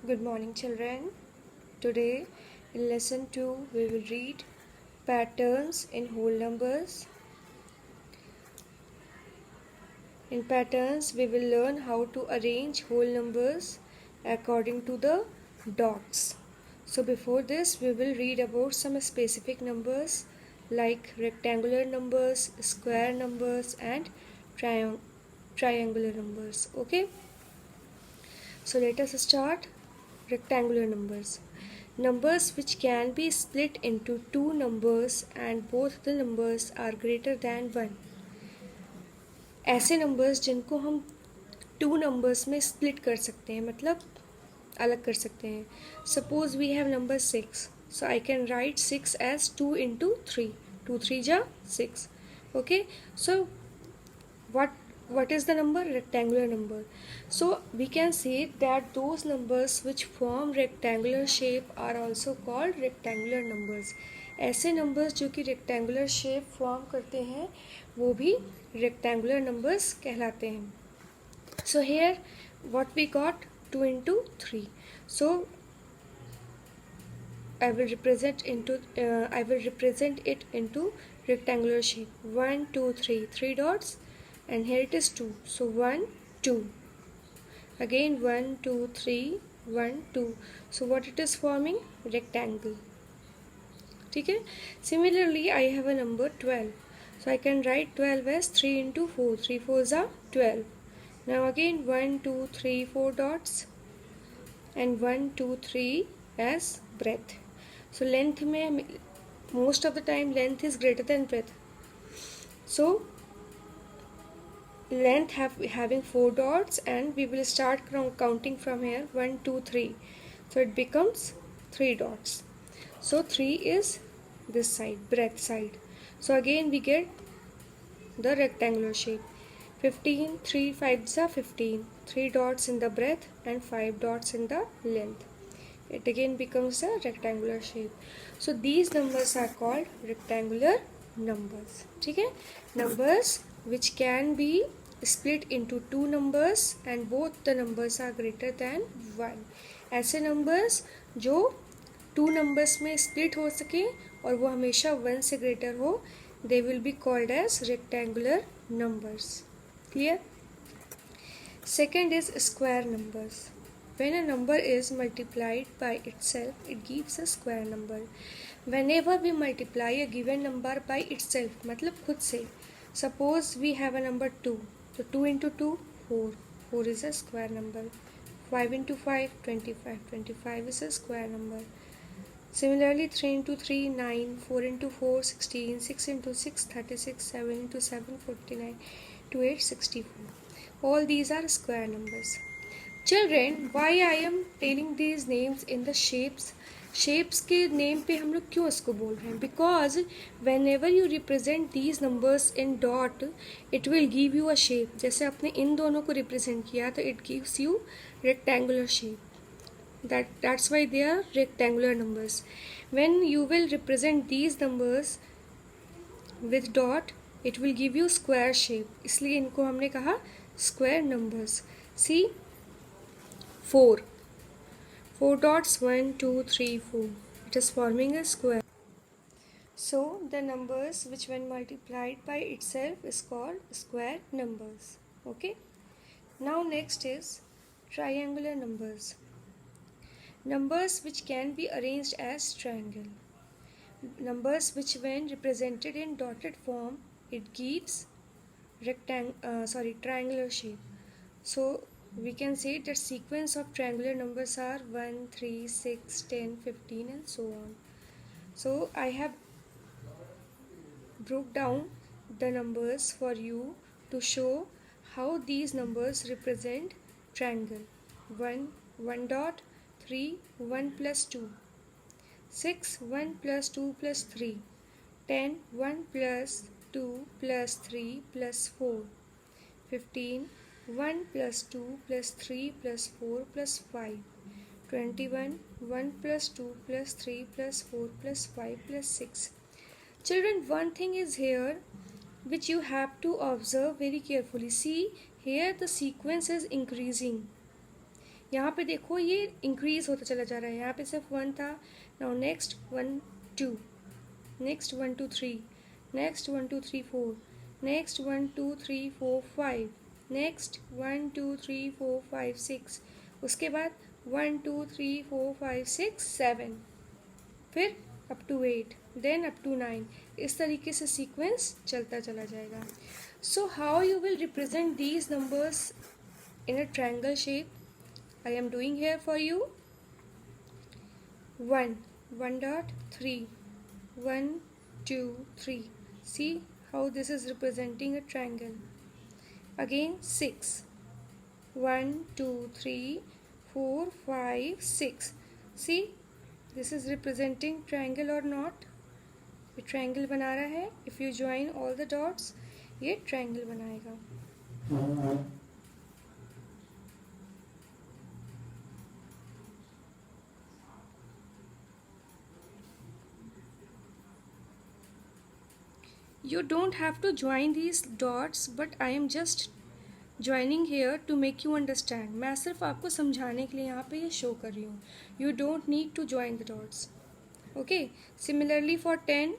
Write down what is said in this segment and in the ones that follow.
Good morning, children. Today, in lesson 2, we will read patterns in whole numbers. In patterns, we will learn how to arrange whole numbers according to the dots. So, before this, we will read about some specific numbers like rectangular numbers, square numbers, and triangular numbers. Okay, so let us start. Rectangular numbers. Numbers which can be split into two numbers and both the numbers are greater than 1. ऐसे numbers जिनको हम two numbers में split कर सकते हैं, मतलब अलग कर सकते हैं. Suppose we have number 6, so I can write 6 as 2 into 3. 2 3 ja 6. Okay, so what is the number? Rectangular number. So we can say that those numbers which form rectangular shape are also called rectangular numbers. ऐसे numbers जो कि rectangular shape form करते हैं वो भी rectangular numbers कहलाते हैं. So here what we got? 2 into 3. So I will represent it into rectangular shape. 1 2 3, 3 dots, and here it is 2. So 1 2. Again 1 2 3 1 2. So what it is forming? Rectangle. Okay. Similarly, I have a number 12. So I can write 12 as 3 into 4. 3 4s are 12. Now again 1 2 3 4 dots, and 1 2 3 as breadth. So length में most of the time length is greater than breadth. So length having 4 dots, and we will start counting from here 1 2 3. So it becomes 3 dots. So 3 is this side, breadth side. So again we get the rectangular shape. 15, 3 5s are 15. 3 dots in the breadth and 5 dots in the length. It again becomes a rectangular shape. So these numbers are called rectangular numbers. Okay? Numbers which can be split into two numbers and both the numbers are greater than 1. ऐसे numbers जो two numbers में split हो सके और वो हमेशा 1 से greater हो, they will be called as rectangular numbers. Clear? Second is square numbers. When a number is multiplied by itself, it gives a square number. Whenever we multiply a given number by itself, मतलब खुद से, suppose we have a number 2. So 2 into 2, 4. 4 is a square number. 5 into 5, 25. 25 is a square number. Similarly, 3 into 3, 9. 4 into 4, 16. 6 into 6, 36. 7 into 7, 49. 2 8, 64. All these are square numbers. Children, why I am telling these names in the shapes? Shapes के name पे हम लोग क्यों इसको बोल रहे हैं? Because whenever you represent these numbers in dot, it will give you a shape. जैसे आपने इन दोनों को represent किया तो it gives you rectangular shape. That's why they are rectangular numbers. When you will represent these numbers with dot, it will give you square shape. इसलिए इनको हमने कहा square numbers. See, 4. 4 dots, 1 2 3 4. It is forming a square. So the numbers which when multiplied by itself is called square numbers. Okay. Now next is triangular numbers. Numbers which can be arranged as triangle. Numbers which when represented in dotted form, it gives triangular shape. So we can say that sequence of triangular numbers are 1 3 6 10 15 and so on. So I have broke down the numbers for you to show how these numbers represent triangle. 1 dot, 3 1 plus 2, 6 1 plus 2 plus 3, 10 1 plus 2 plus 3 plus 4, 15 1 plus 2 plus 3 plus 4 plus 5, 21 1 plus 2 plus 3 plus 4 plus 5 plus 6. Children, one thing is here which you have to observe very carefully. See, here the sequence is increasing. यहाँ पे देखो ये increase होता चला जा रहा है, यहाँ पे सिर्फ 1 था. Now next 1 2, next 1 2 3, next 1 2 3 4, next 1 2 3 4 5, next 1 2 3 4 5 6, उसके बाद 1 2 3 4 5 6 7, फिर up to 8, then up to 9. इस तरीके से सीक्वेंस चलता चला जाएगा. So how you will represent these numbers in a triangle shape? I am doing here for you. 1 dot 3, 1 2 3. See how this is representing a triangle. Again 6, 1 2 3 4 5 6. See, this is representing triangle or not? ये triangle बना रहा है. If you join all the dots, ये triangle बनाएगा. You don't have to join these dots, but I am just joining here to make you understand. मैं सिर्फ आपको समझाने के लिए यहाँ पे ये शो कर रही हूँ. You don't need to join the dots. Okay. Similarly for 10,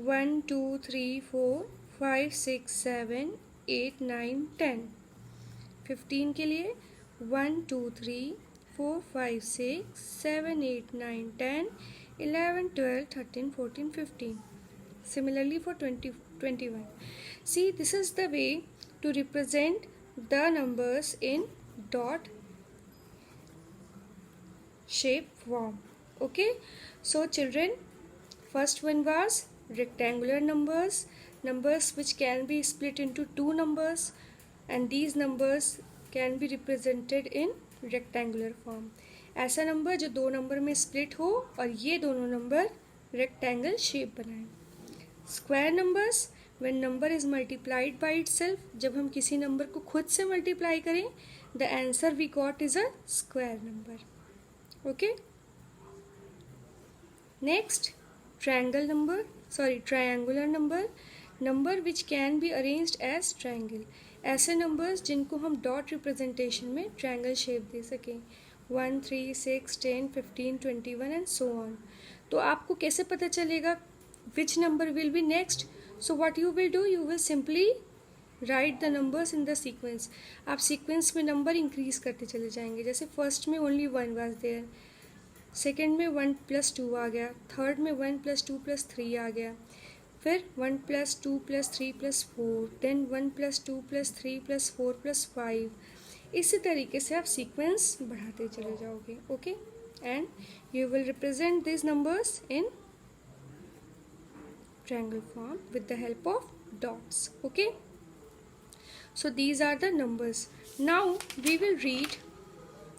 1 2 3 4 5 6 7 8 9 10. 15 के लिए 1 2 3 4 5 6 7 8 9 10 11 12 13 14 15. Similarly for 20, 21. See, this is the way to represent the numbers in dot shape form. Okay. So children, first one was rectangular numbers, numbers which can be split into two numbers, and these numbers can be represented in rectangular form. ऐसा number जो दो number में split हो और ये दोनों number rectangle shape बनाए. Square numbers, when number is multiplied by itself, जब हम किसी नंबर को खुद से मल्टीप्लाई करें, the answer we got is a square number. Okay. Next triangle number, triangular number, number which can be arranged as triangle. ऐसे numbers जिनको हम डॉट रिप्रेजेंटेशन में ट्रायंगल शेप दे सकें. 1 3 6 10 15 21 एंड सो ऑन. तो आपको कैसे पता चलेगा which number will be next? So what you will do, you will simply write the numbers in the sequence. आप sequence में number increase करते चले जाएंगे. जैसे first में only 1 was there, second में 1 plus 2 आ गया, third में 1 plus 2 plus 3 आ गया, फिर 1 plus 2 plus 3 plus 4, then 1 plus 2 plus 3 plus 4 plus 5. इसी तरीके से आप sequence बढ़ाते चले जाओगे. Okay, and you will represent these numbers in triangle form with the help of dots. Okay, so these are the numbers. Now we will read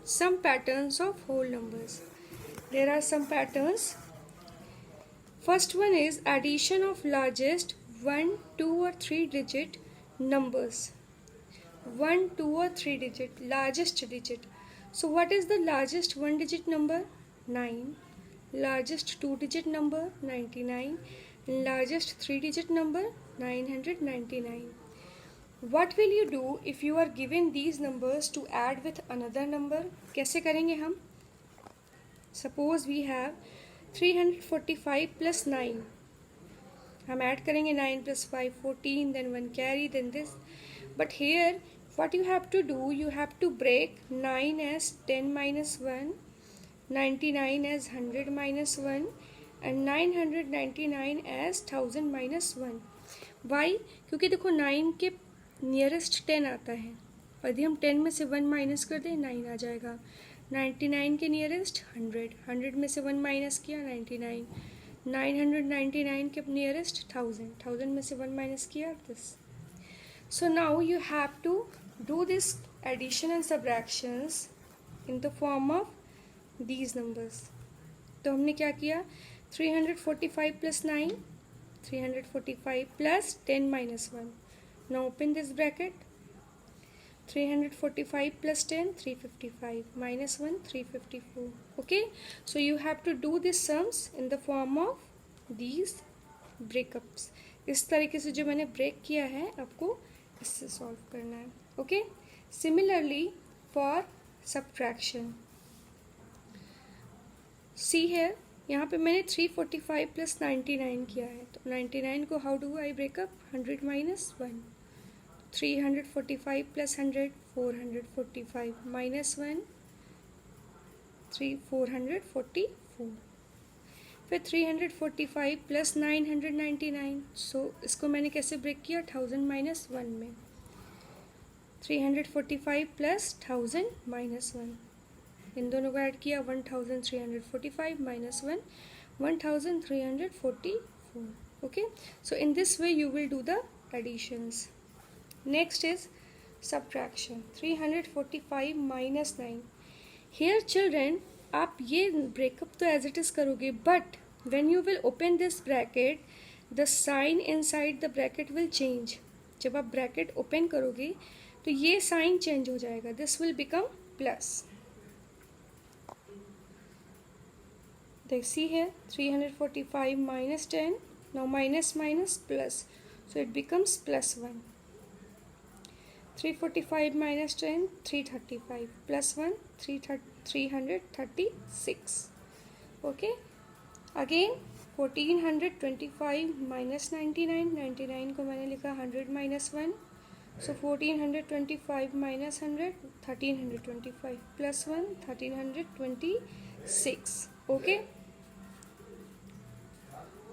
some patterns of whole numbers. There are some patterns. First one is addition of largest 1 2 or 3 digit numbers. 1 2 or 3 digit, largest digit. So what is the largest 1 digit number? 9. Largest 2 digit number? 99. Largest 3 digit number? 999. What will you do if you are given these numbers to add with another number? कैसे करेंगे हम? Suppose we have 345 plus 9. हम add करेंगे 9 plus 5 14, then 1 carry, then this. But here what you have to do, you have to break 9 as 10 minus 1, 99 as 100 minus 1, and 999 as 1000 minus 1. Why? क्योंकि देखो 9 के nearest 10 आता है, और यदि हम 10 में से 1 माइनस कर दें 9 आ जाएगा. 99 के नियरेस्ट 100, 100 में से 1 माइनस किया 99, 999 के नियरेस्ट 1000, 1000 में से 1 माइनस किया this. So now you have to do this addition and subtractions in the form of these numbers. तो हमने क्या किया? 345 plus 9, 345 plus 10 minus 1. Now open this bracket. 345 plus 10, 355, minus 1, 354. Okay, so you have to do these sums in the form of these breakups. इस तरीके से जो मैंने break किया है आपको इससे सॉल्व करना है. Okay, similarly for subtraction. See here, यहाँ पे मैंने 345 प्लस 99 किया है, तो 99 को how do I breakup? 100 minus 1. 345 plus 100 445 minus 1 444. फिर 345 प्लस 999, सो इसको मैंने कैसे ब्रेक किया? 1000 माइनस 1 में. 345 प्लस 1000 माइनस 1, इन दोनों को ऐड किया 1345 minus 1 1344. Okay, so in this way you will do the additions. Next is subtraction. 345 minus 9. Here children, आप ये breakup तो as it is करोगे, but when you will open this bracket, the sign inside the bracket will change. जब आप bracket open करोगे तो ये sign change हो जाएगा. This will become plus. They see here 345 minus 10. Now minus minus plus, so it becomes plus 1. 345 minus 10 335 plus 1 336. Okay, again 1425 minus 99. 99 को मैंने लिखा 100 minus 1, so 1425 minus 100 1325 plus 1 1326. Okay,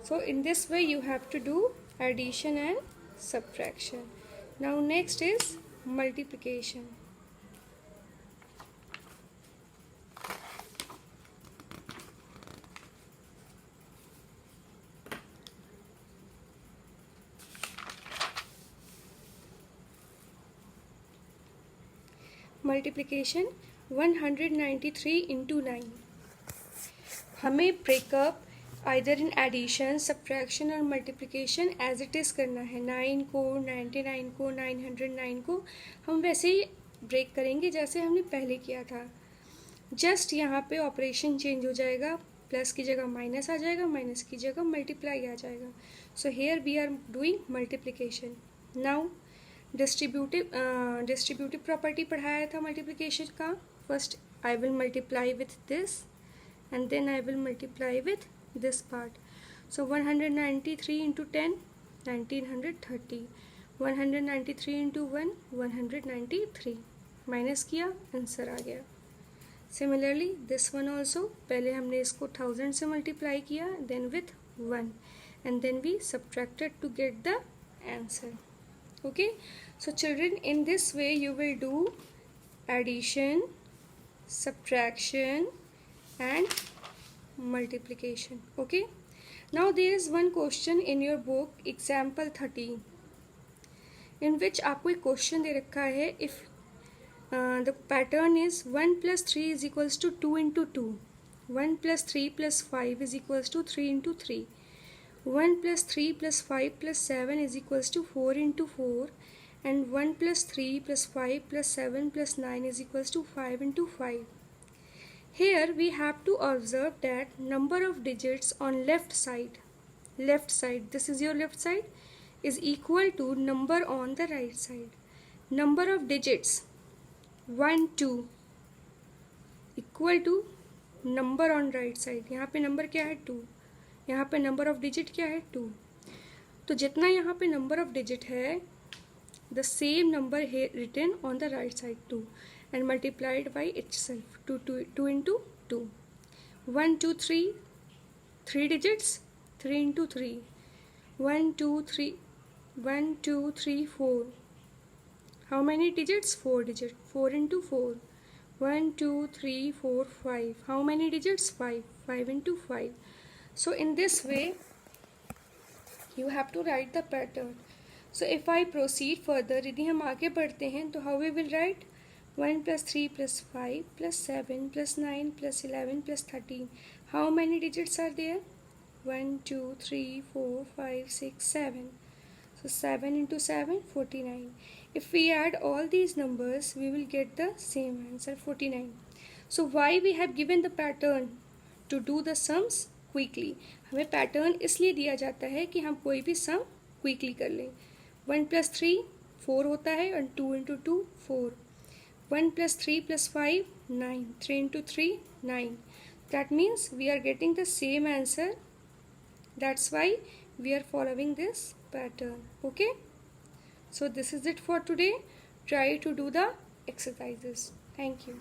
so in this way you have to do addition and subtraction. Now next is multiplication. Multiplication 193 into 9. हमें breakup either in addition, subtraction और multiplication as it is करना है. 9 को, 99 को, 909 को हम वैसे ही break करेंगे जैसे हमने पहले किया था. जस्ट यहाँ पे ऑपरेशन चेंज हो जाएगा, प्लस की जगह माइनस आ जाएगा, माइनस की जगह मल्टीप्लाई आ जाएगा. So here we are doing multiplication. Now distributive property पढ़ाया था मल्टीप्लिकेशन का. First I will multiply with this and then I will multiply with this part. So 193 into 10 1930. 193 into 1 193. Minus किया, answer आ गया. Similarly this one also, पहले हमने इसको 1000 से multiply किया, then with 1 and then we subtracted to get the answer. Okay, so children in this way you will do addition, subtraction and multiplication. Okay, now there is one question in your book example 13 in which आपको एक question दे रखा है. if the pattern is 1 plus 3 is equals to 2 into 2, 1 plus 3 plus 5 is equals to 3 into 3, 1 plus 3 plus 5 plus 7 is equals to 4 into 4, and 1 plus 3 plus 5 plus 7 plus 9 is equals to 5 into 5. Here we have to observe that number of digits on left side, this is your left side, is equal to number on the right side. Number of digits 1 2 equal to number on right side. यहाँ पे number क्या है? 2. यहाँ पे number of digit क्या है? 2. तो जितना यहाँ पे नंबर ऑफ डिजिट है, the same number here written on the right side 2 and multiplied by itself. 2 into 2. 1 2 3 3 digits, 3 into 3. 1 2 3 1 2 3 4. How many digits? 4 digits. 4 into 4. 1 2 3 4 5. How many digits? 5. 5 into 5. So in this way you have to write the pattern. So if I proceed further, यदि हम आगे बढ़ते हैं तो how we will write? 1 plus 3 plus 5 plus 7 plus 9 plus 11 plus 13. How many digits are there? 1 2 3 4 5 6 7. So 7 into 7 49. If we add all these numbers, we will get the same answer 49. So why we have given the pattern? To do the sums quickly. हमें pattern इसलिए दिया जाता है कि हम कोई भी sum quickly कर लें. 1 plus 3 4 होता है और 2 into 2 4. 1 plus 3 plus 5 9. 3 into 3, 9. That means we are getting the same answer. That's why we are following this pattern. Okay. So this is it for today. Try to do the exercises. Thank you.